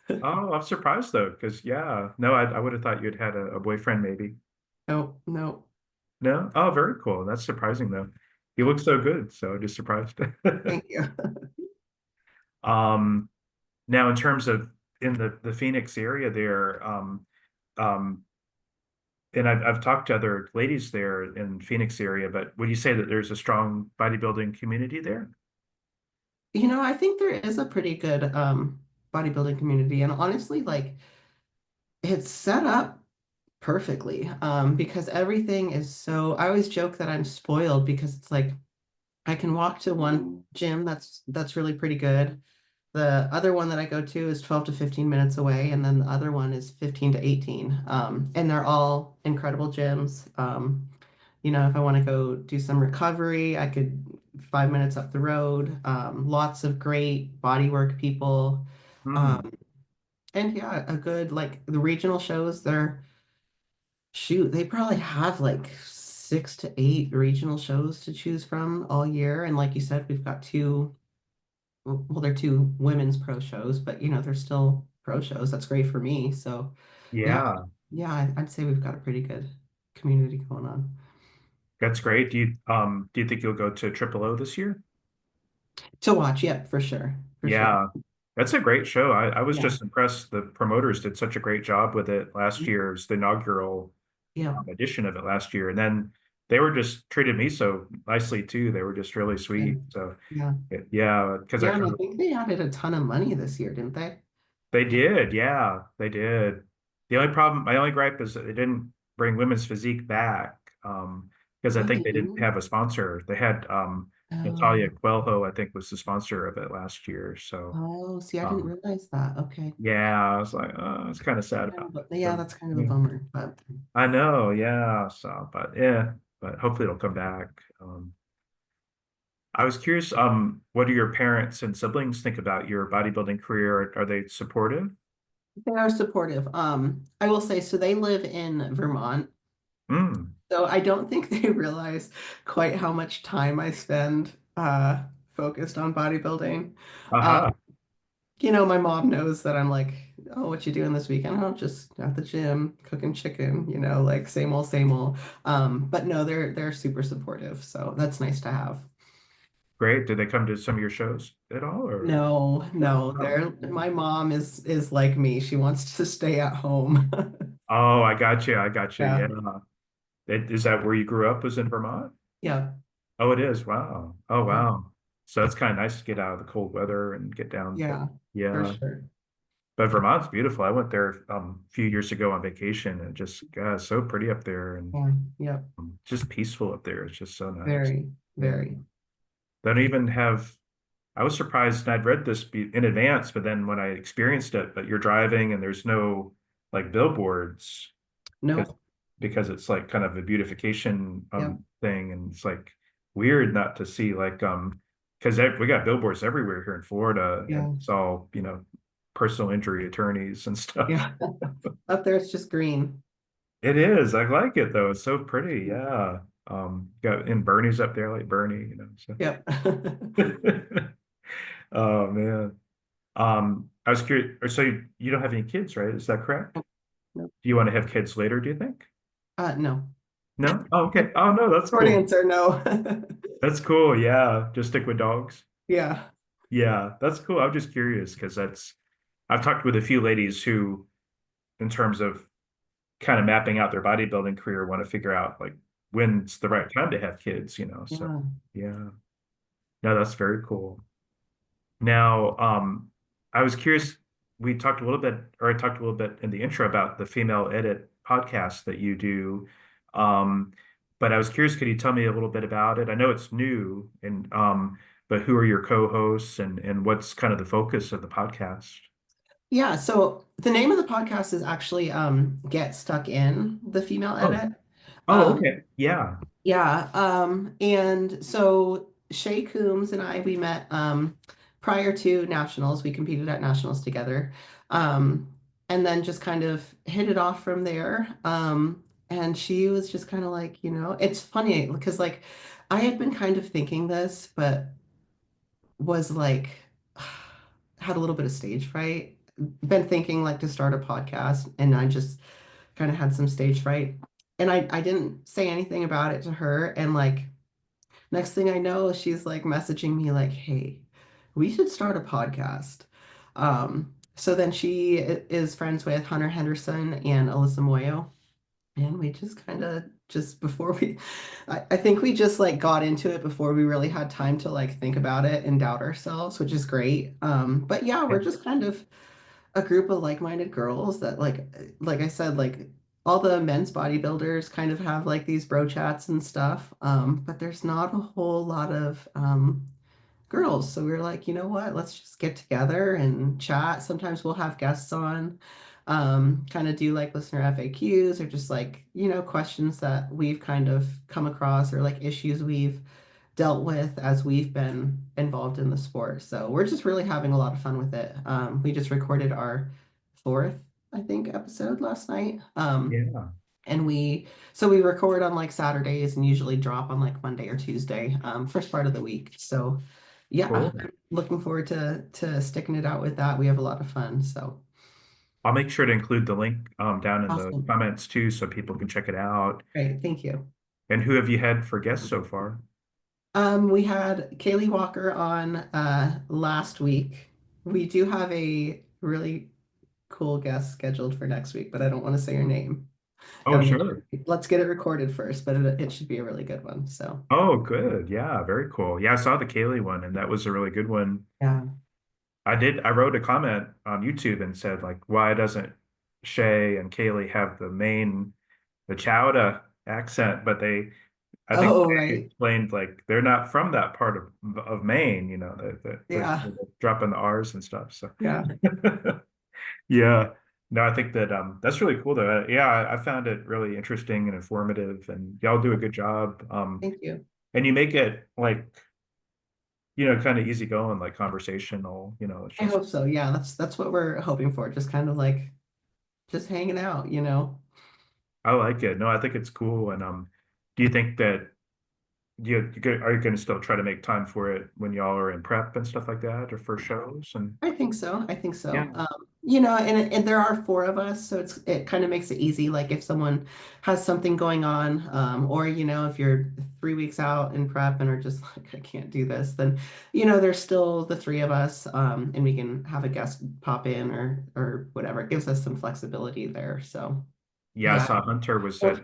Oh, I'm surprised though, because yeah, no, I would have thought you'd had a boyfriend maybe. No, no. No? Oh, very cool. That's surprising though. He looks so good, so just surprised. Thank you. Um, Now in terms of in the Phoenix area there, um, and I've talked to other ladies there in Phoenix area, but would you say that there's a strong bodybuilding community there? I think there is a pretty good bodybuilding community, and honestly, like it's set up perfectly because everything is so. I always joke that I'm spoiled because it's like I can walk to one gym that's really pretty good. The other one that I go to is 12 to 15 minutes away, and then the other one is 15 to 18. And they're all incredible gyms. If I want to go do some recovery, I could 5 minutes up the road. Lots of great bodywork people. Hmm. Um, and yeah, a good like the regional shows, they probably have like 6 to 8 regional shows to choose from all year. And like you said, we've got two, well, they're two women's pro shows, but they're still pro shows. That's great for me. So yeah, Yeah, yeah, I'd say we've got a pretty good community going on. that's great. Do you think you'll go to Triple O this year? To watch, yeah, for sure. For sure. Yeah, that's a great show. I was Yeah. just impressed. The promoters did such a great job with it last year's the inaugural Yeah. edition of it last year, and then they were just treated me so nicely too. They were just really Yeah. sweet. So Yeah. yeah, because I Yeah, and kind I of think they added a ton of money this year, didn't they? they did, yeah, they did. The only problem, my only gripe is that they didn't bring women's physique back, because I Oh, think they they didn't didn't? have a sponsor. They had Natalia Oh, Coelho, I think, was the sponsor of it last year. So oh, see, I didn't um, realize that. Okay. yeah, I was like, it's kind of sad about it. Yeah, So that's kind of a yeah, bummer, but I know, yeah. So, but yeah, but hopefully it'll come back. I was curious, what do your parents and siblings think about your bodybuilding career? Are they supportive? they are supportive. I will say, so they live in Vermont. Mm. So I don't think they realize quite how much time I spend focused on bodybuilding. Um, Aha. my mom knows that I'm like, oh, what you doing this weekend? Oh, just at the gym, cooking chicken, like same old, same old. But no, they're super supportive, so that's nice to have. Great. Did they come to some of your shows at all or No, no? no, Oh. my mom is like me. She wants to stay at home. Oh, I got you. I got you. Yeah, Yeah. Is that where you grew up, was in Vermont? yeah, Oh, it is. Wow. Oh, yeah, wow. So it's kind of nice to get out of the cold weather and get down to, yeah, for yeah. sure. But Vermont's beautiful. I went there a few years ago on vacation and just, God, it's so pretty up there and Yeah, yeah, just peaceful up there. It's just so nice. very, Yeah. very. They don't even have, I was surprised, and I'd read this in advance, but then when I experienced it, but you're driving and there's no like billboards because No, it's like kind of a beautification yeah, thing, and it's like weird not to see like because we got billboards everywhere here in Florida, and yeah, it's all personal injury attorneys and stuff. yeah. Up there, it's just green. It is. I like it though. It's so pretty. Yeah. Got in Bernie's up there, like Bernie, so. Yep. Oh man. I was curious. So you don't have any kids, right? Is that correct? No, Do you want to have kids later, do you think? no. No? Oh, okay. Oh no, that's Short cool. answer, no. That's cool. Yeah. Just stick with dogs. Yeah, Yeah, that's cool. I'm just curious because I've talked with a few ladies who, in terms of kind of mapping out their bodybuilding career, want to figure out like when's the right time to have kids. So yeah. yeah. No, that's very cool. Now, I was curious, we talked a little bit, or I talked a little bit in the intro about the Female Edit podcast that you do. Um, but I was curious, could you tell me a little bit about it? I know it's new and but who are your co-hosts and what's kind of the focus of the podcast? Yeah, so the name of the podcast is actually Get Stuck In, the Female Oh, Edit. oh, Um, okay. Yeah. Yeah, and so Shay Coombs and I, we met prior to nationals. We competed at nationals together, um, and then just kind of hit it off from there. And she was just kind of like, it's funny because like I had been kind of thinking this, but was like had a little bit of stage fright. Been thinking like to start a podcast, and I just kind of had some stage fright. And I didn't say anything about it to her. And like next thing I know, she's like messaging me like, "Hey, we should start a podcast." So then she is friends with Hunter Henderson and Alyssa Moyo. And we just kind of just before I think we just like got into it before we really had time to like think about it and doubt ourselves, which is great. But yeah, we're just kind of a group of like-minded girls that like I said, like all the men's bodybuilders kind of have like these bro chats and stuff. But there's not a whole lot of girls. So we were like, you know what? Let's just get together and chat. Sometimes we'll have guests on, kind of do like listener FAQs or just like, questions that we've kind of come across or like issues we've dealt with as we've been involved in the sport. So we're just really having a lot of fun with it. We just recorded our fourth, I think, episode last night. Yeah, And we record on like Saturdays and usually drop on like Monday or Tuesday, first part of the week. So yeah, cool. looking forward to sticking it out with that. We have a lot of fun. So I'll make sure to include the link down in the awesome. comments too, so people can check it out. Great. Thank you. And who have you had for guests so far? We had Kaylee Walker on last week. We do have a really cool guest scheduled for next week, but I don't want to say her name. Oh, Gotta make sure. sure. Let's get it recorded first, but it should be a really good one. So Oh, good. Yeah, very cool. Yeah, I saw the Kaylee one, and that was a really good one. yeah. I wrote a comment on YouTube and said, like, why doesn't Shay and Kaylee have the Chowda accent? But I think Oh, they right. explained, like, they're not from that part of Maine, Yeah. they're dropping the R's and stuff. So, Yeah. yeah. No, I think that that's really cool though. Yeah, I found it really interesting and informative, and y'all do a good job. Thank you. And you make it like, kind of easygoing, like conversational, it's I just hope so. Yeah, that's what we're hoping for. Just kind of like just hanging out. I like it. No, I think it's cool. And do you think that are you going to still try to make time for it when y'all are in prep and stuff like that, or for shows? And I think so. I think yeah, so. And there are four of us, so it kind of makes it easy. Like if someone has something going on, or if you're 3 weeks out in prep and are just like, I can't do this, then there's still the three of us, and we can have a guest pop in or whatever. It gives us some flexibility there. So yeah, I yeah. saw Hunter was Well,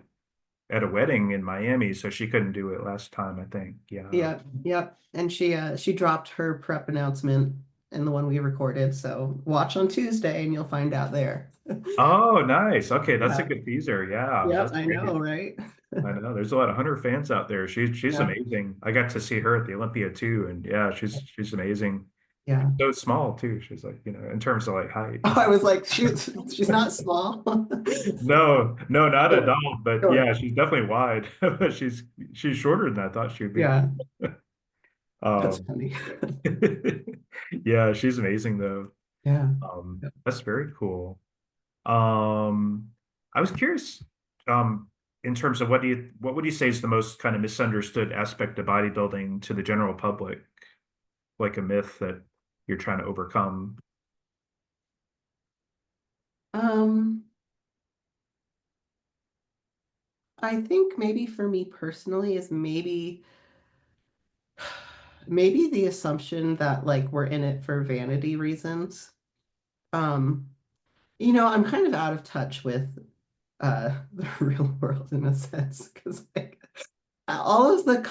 at a wedding in Miami, so she couldn't do it last time, I think. Yeah. yeah, yep. And she dropped her prep announcement in the one we recorded. So watch on Tuesday and you'll find out there. Oh, nice. Okay, that's a Yeah. good teaser. Yeah, Yep, that's I know, great. right? I know there's a lot of Hunter fans out there. She's Yeah, amazing. I got to see her at the Olympia too, and yeah, she's amazing. yeah. So small too. She's like, in terms of like height. Oh, I was like, she's not small. No, no, not at Sure, all. But sure. yeah, she's definitely wide. But she's shorter than I thought she would be. Yeah, that's Um, funny. yeah, she's amazing though. Yeah. That's very cool. Um, I was curious, um, in terms of what would you say is the most kind of misunderstood aspect of bodybuilding to the general public, like a myth that you're trying to overcome? Um, I think maybe for me personally is maybe the assumption that like we're in it for vanity reasons. Um, I'm kind of out of touch with the real world in a sense because like all of the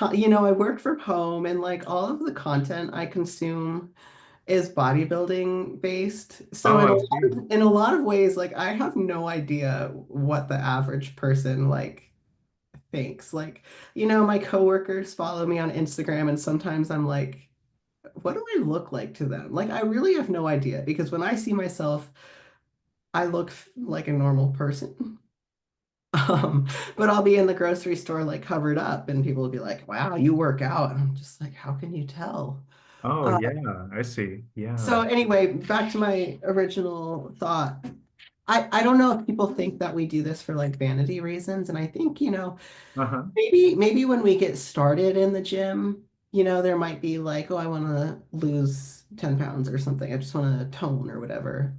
I work from home and like all of the content I consume is bodybuilding based. So Oh, in a I lot see. of, in a lot of ways, like I have no idea what the average person like thinks. Like, my coworkers follow me on Instagram and sometimes I'm like, what do I look like to them? Like I really have no idea because when I see myself, I look like a normal person. But I'll be in the grocery store like covered up and people will be like, wow, you work out. And I'm just like, how can you tell? Oh, Uh, yeah, I see. so Yeah. anyway, back to my original thought. I don't know if people think that we do this for like vanity reasons. And I think, Uh-huh. maybe when we get started in the gym, there might be like, oh, I want to lose 10 pounds or something. I just want to tone or whatever.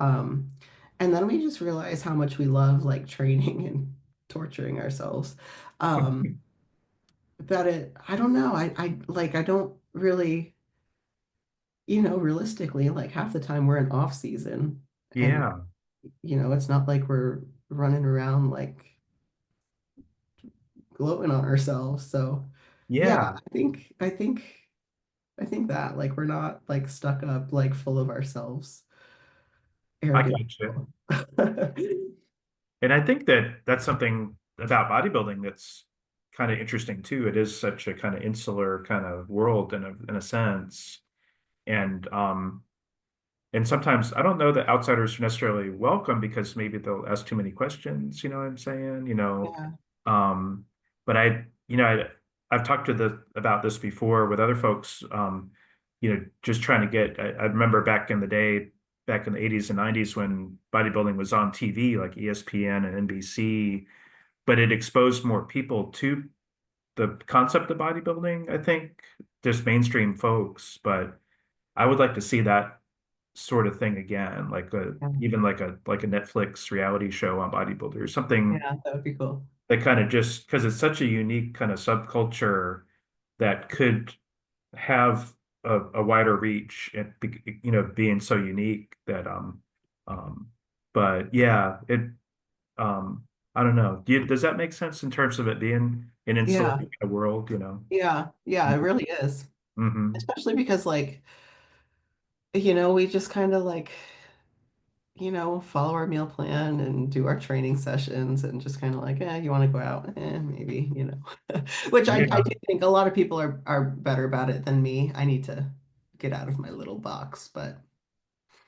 And then we just realize how much we love like training and torturing ourselves. Um, but I don't know. I don't really, realistically, like half the time we're in off season and, Yeah. it's not like we're running around like gloating on ourselves. So yeah, Yeah. I think that like we're not like stuck up, like full of ourselves, I arrogant gotcha. people. And I think that that's something about bodybuilding that's kind of interesting too. It is such a kind of insular kind of world in a sense. And and sometimes I don't know that outsiders are necessarily welcome because maybe they'll ask too many questions, you know what I'm saying? Yeah, Um, but I've talked to the about this before with other folks, just trying to get, I remember back in the day, back in the 80s and 90s when bodybuilding was on TV, like ESPN and NBC, but it exposed more people to the concept of bodybuilding, I think, just mainstream folks. But I would like to see that sort of thing again, like yeah, even like a Netflix reality show on bodybuilders, something yeah, that would be cool. that kind of just because it's such a unique kind of subculture that could have a wider reach and being so unique that um but yeah it um I don't know. Does that make sense in terms of it being an insular Yeah, kind of world, yeah, it really is. Mm-hmm. Especially because like, we just kind of like, follow our meal plan and do our training sessions and just kind of like, you want to go out? Maybe, Which I Yeah, do think a lot of people are better about it than me. I need to get out of my little box, but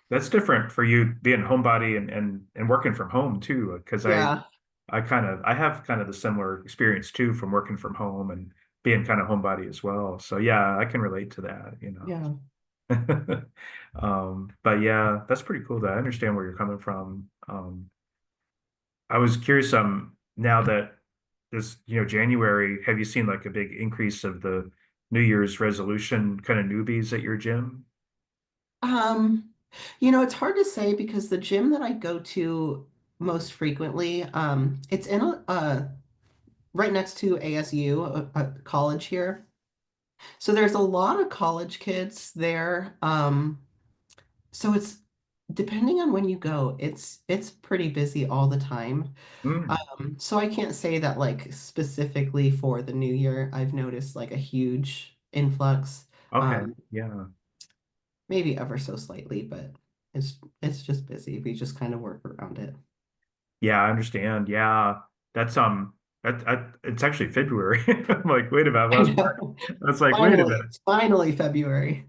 that's different for you being homebody and working from home too, because yeah, I have kind of the similar experience too from working from home and being kind of homebody as well. So yeah, I can relate to that. yeah. But yeah, that's pretty cool though. I understand where you're coming from. I was curious, now that this, January, have you seen like a big increase of the New Year's resolution kind of newbies at your gym? Um, it's hard to say because the gym that I go to most frequently, it's in right next to ASU, a college here. So there's a lot of college kids there. So it's depending on when you go, it's pretty busy all the time. Mm, So I can't say that like specifically for the new year, I've noticed like a huge influx. okay, Um, yeah. maybe ever so slightly, but it's just busy. We just kind of work around it. Yeah, I understand. Yeah. That's it's actually February. I'm like, wait a minute, I I lost track. know. That's like, wait a Finally, minute. it's finally February.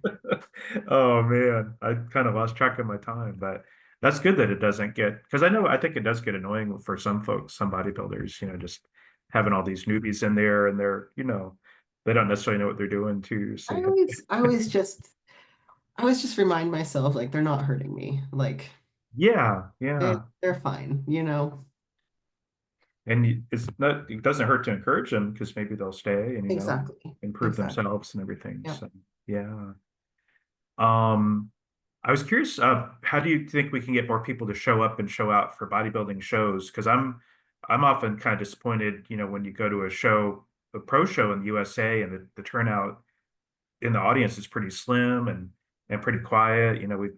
Oh man, I kind of lost track of my time, but that's good that it doesn't get because I think it does get annoying for some folks, some bodybuilders, just having all these newbies in there and they don't necessarily know what they're doing too. So I yeah. always, I always just, I always just remind myself like they're not hurting me. Like Yeah, they're yeah. they're fine. It doesn't hurt to encourage them because maybe they'll stay and Exactly. improve Exactly. themselves and everything. Yeah. So yeah. Um, I was curious, how do you think we can get more people to show up and show out for bodybuilding shows? Because I'm often kind of disappointed, when you go to a show, a pro show in the USA, and the turnout in the audience is pretty slim and pretty quiet. We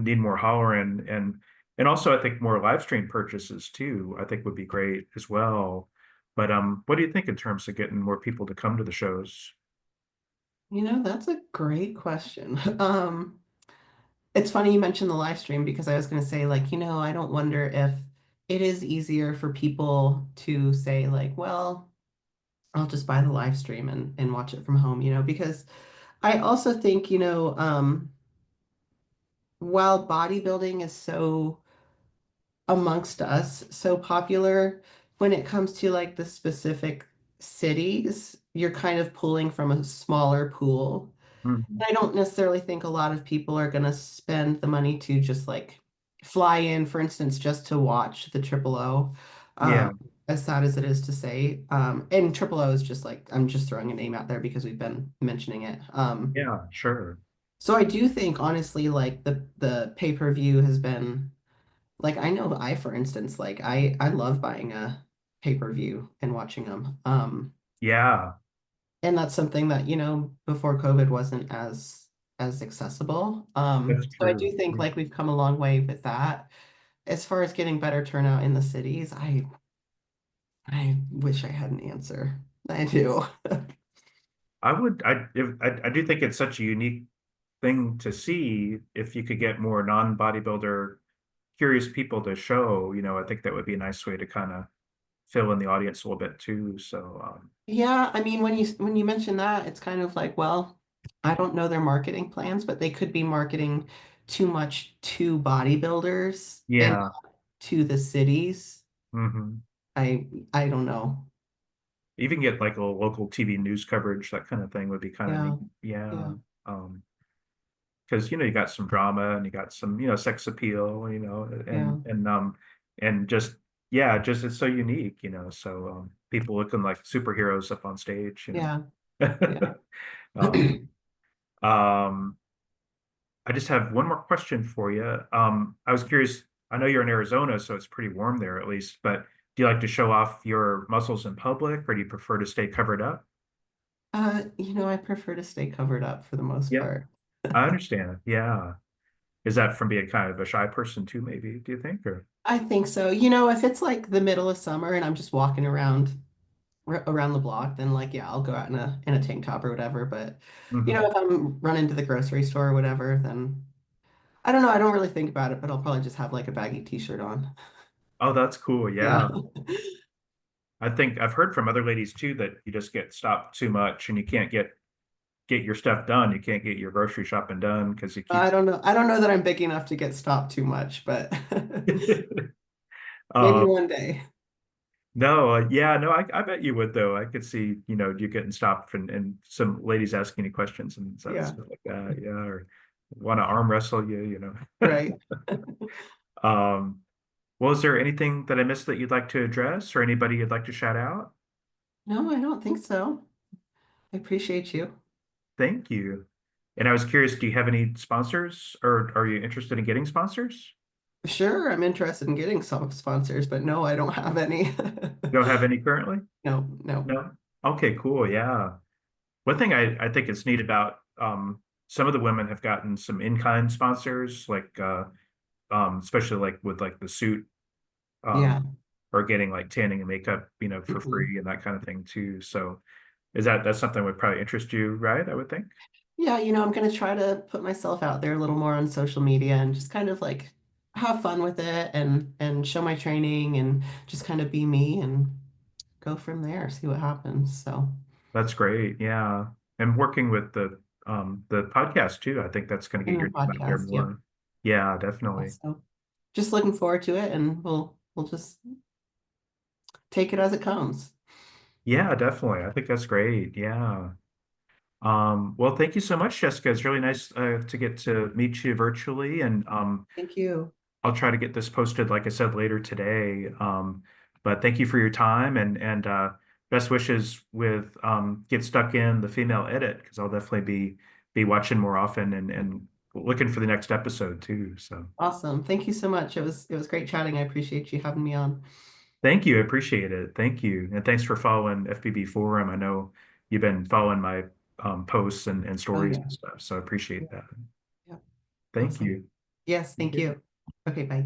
need more hollering and also I think more live stream purchases too, I think would be great as well. But what do you think in terms of getting more people to come to the shows? That's a great question. It's funny you mentioned the live stream because I was going to say, like, I don't wonder if it is easier for people to say, like, well, I'll just buy the live stream and watch it from home, because I also think, while bodybuilding is so amongst us, so popular, when it comes to like the specific cities, you're kind of pulling from a smaller pool. Mhm. I don't necessarily think a lot of people are going to spend the money to just like fly in, for instance, just to watch the Triple O. Yeah. as sad as it is to say. And Triple O is just like, I'm just throwing a name out there because we've been mentioning it. Yeah, sure. So I do think honestly, like the pay-per-view has been like I know I, for instance, like I love buying a pay-per-view and watching them. Yeah, And that's something that, before COVID wasn't as accessible. that's So I true. do think like we've come a long way with that. As far as getting better turnout in the cities, I wish I had an answer. I do. I would, I do think it's such a unique thing to see if you could get more non-bodybuilder curious people to show, I think that would be a nice way to kind of fill in the audience a little bit too. So, Yeah, I mean, when you mention that, it's kind of like, well, I don't know their marketing plans, but they could be marketing too much to bodybuilders and yeah. not to the cities. Hmm. I don't know. Even get like a local TV news coverage, that kind of thing would be kind of Yeah, neat. Yeah. yeah, Um, because you got some drama and you got some sex appeal, yeah, and just yeah, just it's so unique, so people looking like superheroes up on stage, yeah, yeah. um um I just have one more question for you. I was curious, I know you're in Arizona, so it's pretty warm there at least, but do you like to show off your muscles in public or do you prefer to stay covered up? I prefer to stay covered up for the most Yeah, part. I understand. Yeah. Is that from being kind of a shy person too, maybe, do you think? Or I think so. If it's like the middle of summer and I'm just walking around the block, then like yeah, I'll go out in a tank top or whatever. But Mhm. if I'm running to the grocery store or whatever, then I don't know. I don't really think about it, but I'll probably just have like a baggy t-shirt on. Oh, that's cool. Yeah. Yeah. I think I've heard from other ladies too that you just get stopped too much and you can't get your stuff done. You can't get your grocery shopping done because you keep I don't know. I don't know that I'm big enough to get stopped too much, but maybe uh one day. no, yeah, no, I bet you would though. I could see, you getting stopped and some ladies asking you questions and Yeah. stuff like that. Yeah, or want to arm wrestle you. Right. Um, well, is there anything that I missed that you'd like to address or anybody you'd like to shout out? No, I don't think so. I appreciate you. Thank you. And I was curious, do you have any sponsors or are you interested in getting sponsors? Sure, I'm interested in getting some sponsors, but no, I don't have any. You don't have any currently? No, no. No? Okay, cool. Yeah. One thing I think is neat about some of the women have gotten some in-kind sponsors, like especially like with like the suit Yeah. um or getting like tanning and makeup, for Mhm. free and that kind of thing too. So that's something that would probably interest you, right? I would think. Yeah, I'm going to try to put myself out there a little more on social media and just kind of like have fun with it and show my training and just kind of be me and go from there, see what happens. So, That's great. Yeah. And working with the podcast too, I think that's going to in get the your name out there podcast, yep. more. Yeah, definitely. So, just looking forward to it and we'll just take it as it comes. Yeah, definitely. I think that's great. Yeah. Well, thank you so much, Jessica. It's really nice to get to meet you virtually, and Thank you. I'll try to get this posted, like I said, later today. But thank you for your time and best wishes with get stuck in the female edit because I'll definitely be watching more often and looking for the next episode too. So Awesome. Thank you so much. It was great chatting. I appreciate you having me on. thank you, I appreciate it. Thank you, and thanks for following FBB Forum. I know you've been following my posts and Oh stories yeah. and stuff, so I appreciate Yeah. that. Yeah. Thank Awesome. you. Yes, thank Okay. you. Okay, bye.